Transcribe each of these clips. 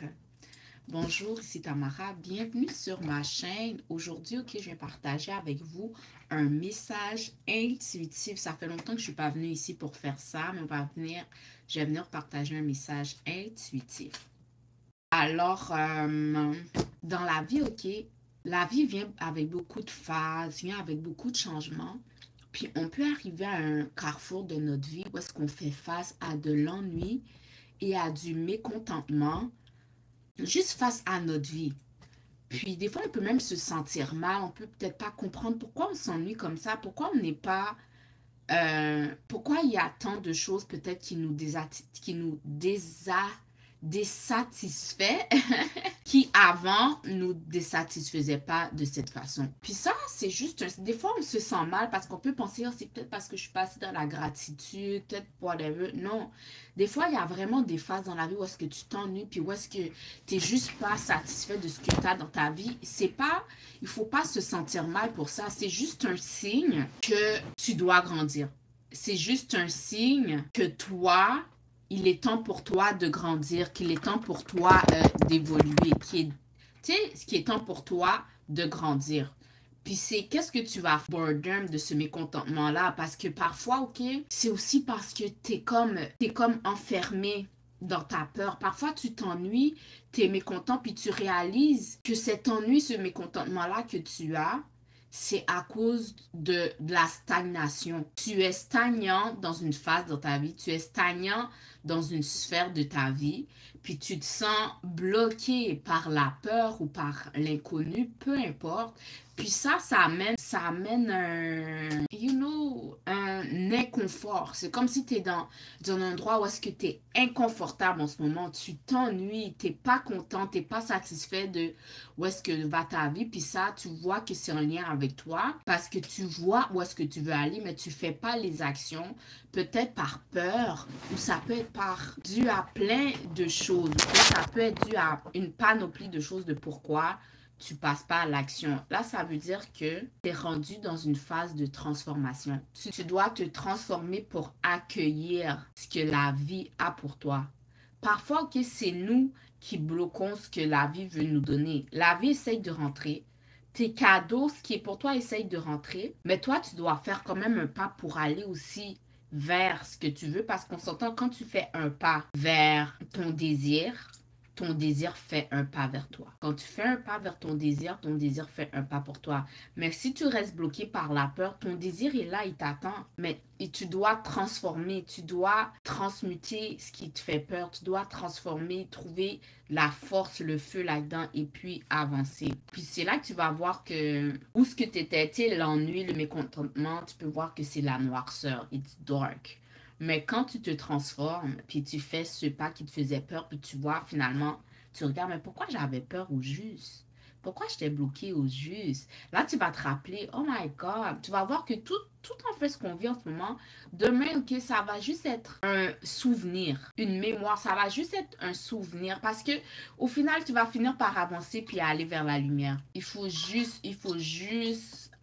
OK. Bonjour, ici Tamara. Bienvenue sur ma chaîne. Aujourd'hui, OK, je vais partager avec vous un message intuitif. Ça fait longtemps que je ne suis pas venue ici pour faire ça, mais je vais venir partager un message intuitif. Alors, dans la vie, OK, la vie vient avec beaucoup de phases, vient avec beaucoup de changements. Puis, on peut arriver à un carrefour de notre vie où est-ce qu'on fait face à de l'ennui et à du mécontentement juste face à notre vie. Puis des fois, on peut même se sentir mal, on peut peut-être pas comprendre pourquoi on s'ennuie comme ça, pourquoi on n'est pas... pourquoi il y a tant de choses peut-être qui nous désatisfait, qui avant nous désatisfaisaient pas de cette façon. Puis ça, c'est juste, des fois on se sent mal parce qu'on peut penser, oh, c'est peut-être parce que je suis passée dans la gratitude, peut-être whatever. Non, des fois il y a vraiment des phases dans la vie où est-ce que tu t'ennuies, puis où est-ce que tu n'es juste pas satisfait de ce que tu as dans ta vie. C'est pas, il faut pas se sentir mal pour ça, c'est juste un signe que tu dois grandir. C'est juste un signe que toi, il est temps pour toi de grandir, qu'il est temps pour toi d'évoluer, qu'il est temps pour toi de grandir. Puis c'est qu'est-ce que tu vas faire boredom de ce mécontentement-là? Parce que parfois, OK, c'est aussi parce que t'es comme enfermé dans ta peur. Parfois, tu t'ennuies, t'es mécontent, puis tu réalises que cet ennui, ce mécontentement-là que tu as, c'est à cause de la stagnation. Tu es stagnant dans une phase de ta vie, tu es stagnant dans une sphère de ta vie, puis tu te sens bloqué par la peur ou par l'inconnu, peu importe. Puis ça amène un inconfort. C'est comme si tu es dans un endroit où est-ce que tu es inconfortable en ce moment. Tu t'ennuies, tu n'es pas content, tu n'es pas satisfait de où est-ce que va ta vie. Puis ça, tu vois que c'est en lien avec toi parce que tu vois où est-ce que tu veux aller, mais tu ne fais pas les actions, peut-être par peur, ou ça peut être dû à plein de choses. Ou ça peut être dû à une panoplie de choses de pourquoi tu passes pas à l'action. Là, ça veut dire que tu es rendu dans une phase de transformation. Tu dois te transformer pour accueillir ce que la vie a pour toi. Parfois, OK, c'est nous qui bloquons ce que la vie veut nous donner. La vie essaye de rentrer. Tes cadeaux, ce qui est pour toi, essaye de rentrer. Mais toi, tu dois faire quand même un pas pour aller aussi vers ce que tu veux. Parce qu'on s'entend, quand tu fais un pas vers ton désir fait un pas vers toi. Quand tu fais un pas vers ton désir fait un pas pour toi. Mais si tu restes bloqué par la peur, ton désir est là, il t'attend. Mais tu dois transformer, tu dois transmuter ce qui te fait peur, tu dois transformer, trouver la force, le feu là-dedans et puis avancer. Puis c'est là que tu vas voir que où ce que tu étais, l'ennui, le mécontentement, tu peux voir que c'est la noirceur, it's dark. Mais quand tu te transformes, puis tu fais ce pas qui te faisait peur, puis tu vois finalement, tu regardes, mais pourquoi j'avais peur au juste? Pourquoi j'étais bloquée au juste? Là, tu vas te rappeler, oh my God, tu vas voir que tout en fait ce qu'on vit en ce moment, demain, OK, ça va juste être un souvenir, une mémoire, ça va juste être un souvenir parce que au final, tu vas finir par avancer puis aller vers la lumière. Il faut juste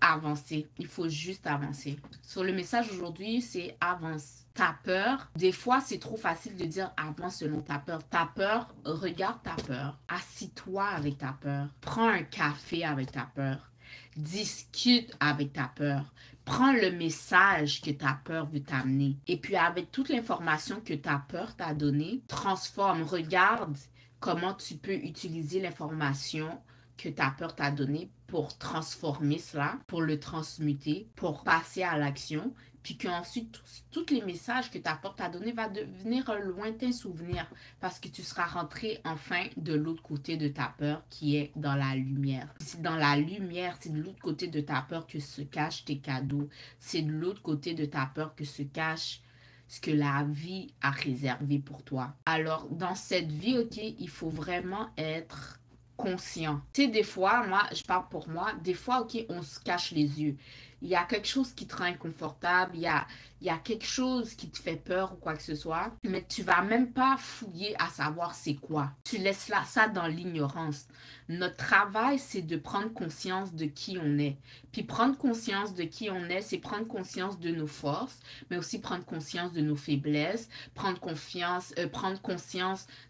avancer. Il faut juste avancer. Sur le message aujourd'hui, c'est avance. Ta peur, des fois, c'est trop facile de dire avance selon ta peur. Ta peur, regarde ta peur. Assis-toi avec ta peur. Prends un café avec ta peur. Discute avec ta peur. Prends le message que ta peur veut t'amener. Et puis, avec toute l'information que ta peur t'a donnée, transforme. Regarde comment tu peux utiliser l'information que ta peur t'a donnée pour transformer cela, pour le transmuter, pour passer à l'action, puis qu'ensuite, tous les messages que ta peur t'a donnés va devenir un lointain souvenir parce que tu seras rentré enfin de l'autre côté de ta peur qui est dans la lumière. C'est dans la lumière, c'est de l'autre côté de ta peur que se cachent tes cadeaux. C'est de l'autre côté de ta peur que se cache ce que la vie a réservé pour toi. Alors, dans cette vie, OK, il faut vraiment être conscient. Tu sais, des fois, moi, je parle pour moi, des fois, OK, on se cache les yeux. il y a quelque chose qui te rend inconfortable, il y a quelque chose qui te fait peur ou quoi que ce soit, mais tu vas même pas fouiller à savoir c'est quoi. Tu laisses là, ça dans l'ignorance. Notre travail, c'est de prendre conscience de qui on est. Puis prendre conscience de qui on est, c'est prendre conscience de nos forces, mais aussi prendre conscience de nos faiblesses, prendre conscience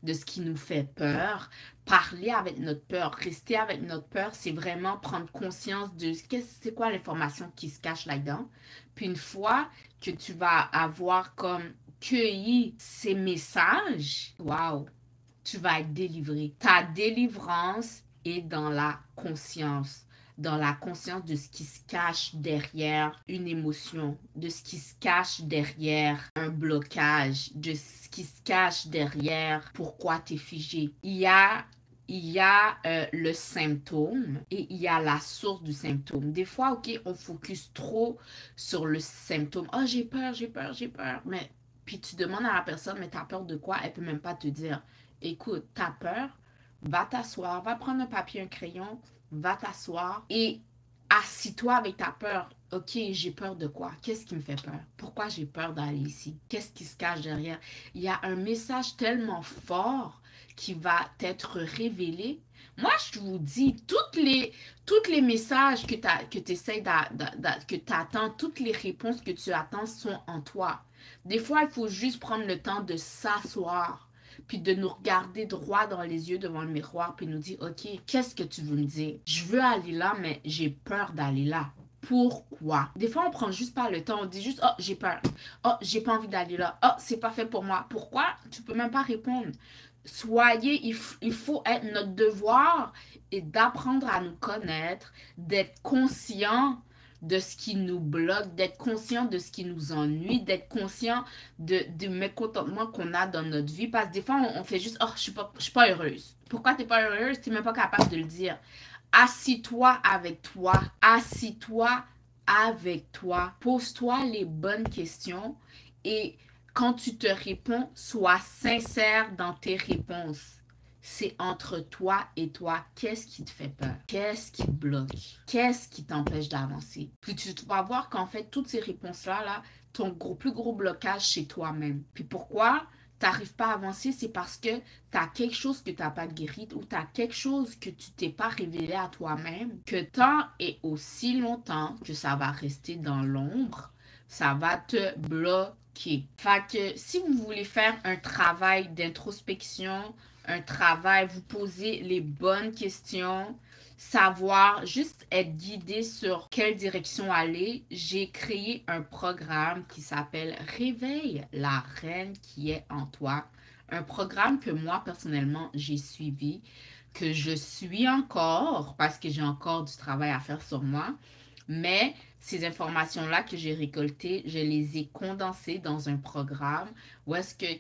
de ce qui nous fait peur, parler avec notre peur, rester avec notre peur, c'est vraiment prendre conscience de c'est quoi l'information qui se cache là-dedans. Puis une fois que tu vas avoir comme cueilli ces messages, waouh, tu vas être délivré. Ta délivrance est dans la conscience. Dans la conscience de ce qui se cache derrière une émotion, de ce qui se cache derrière un blocage, de ce qui se cache derrière pourquoi tu es figé. Il y a le symptôme et il y a la source du symptôme. Des fois, OK, on focus trop sur le symptôme. Oh, j'ai peur, j'ai peur, j'ai peur. Mais puis tu demandes à la personne, mais t'as peur de quoi? Elle peut même pas te dire. Écoute, t'as peur, va t'asseoir, va prendre un papier, un crayon, va t'asseoir et assis-toi avec ta peur. OK, j'ai peur de quoi? Qu'est-ce qui me fait peur? Pourquoi j'ai peur d'aller ici? Qu'est-ce qui se cache derrière? Il y a un message tellement fort qui va être révélé. Moi, je vous dis, toutes les messages que tu essaies que tu attends, toutes les réponses que tu attends sont en toi. Des fois, il faut juste prendre le temps de s'asseoir, puis de nous regarder droit dans les yeux devant le miroir, puis nous dire, OK, qu'est-ce que tu veux me dire? Je veux aller là, mais j'ai peur d'aller là. Pourquoi? Des fois, on prend juste pas le temps, on dit juste, oh, j'ai peur. Oh, j'ai pas envie d'aller là. Oh, c'est pas fait pour moi. Pourquoi? Tu peux même pas répondre. Il faut être notre devoir et d'apprendre à nous connaître, d'être conscient de ce qui nous bloque, d'être conscient de ce qui nous ennuie, d'être conscient du mécontentement qu'on a dans notre vie. Parce que des fois, on fait juste, oh, je suis pas heureuse. Pourquoi tu n'es pas heureuse? Tu n'es même pas capable de le dire. Assis-toi avec toi. Assis-toi avec toi. Pose-toi les bonnes questions et quand tu te réponds, sois sincère dans tes réponses. C'est entre toi et toi. Qu'est-ce qui te fait peur? Qu'est-ce qui te bloque? Qu'est-ce qui t'empêche d'avancer? Puis tu vas voir qu'en fait, toutes ces réponses-là, ton plus gros blocage, c'est toi-même. Puis pourquoi tu n'arrives pas à avancer? C'est parce que tu as quelque chose que tu n'as pas guéri ou tu as quelque chose que tu t'es pas révélé à toi-même, que tant et aussi longtemps que ça va rester dans l'ombre, ça va te bloquer. Fait que si vous voulez faire un travail d'introspection, un travail, vous poser les bonnes questions, savoir, juste être guidé sur quelle direction aller, j'ai créé un programme qui s'appelle Réveille la reine qui est en toi. Un programme que moi, personnellement, j'ai suivi, que je suis encore, parce que j'ai encore du travail à faire sur moi. Mais ces informations-là que j'ai récoltées, je les ai condensées dans un programme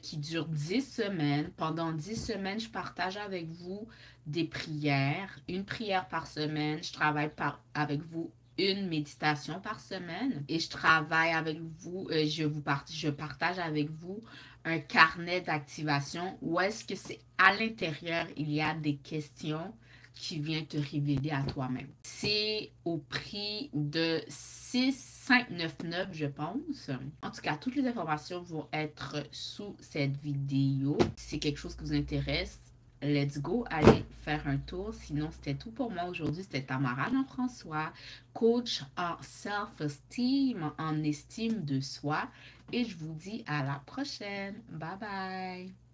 qui dure 10 semaines. Pendant 10 semaines, je partage avec vous des prières, une prière par semaine. Je travaille avec vous une méditation par semaine et je travaille avec vous, je partage avec vous un carnet d'activation où est-ce que c'est à l'intérieur, il y a des questions qui viennent te révéler à toi-même. C'est au prix de 6,599, je pense. En tout cas, toutes les informations vont être sous cette vidéo. Si c'est quelque chose qui vous intéresse, let's go, allez faire un tour. Sinon, c'était tout pour moi aujourd'hui. C'était Tamara Jean-François, coach en self-esteem, en estime de soi. Et je vous dis à la prochaine. Bye bye!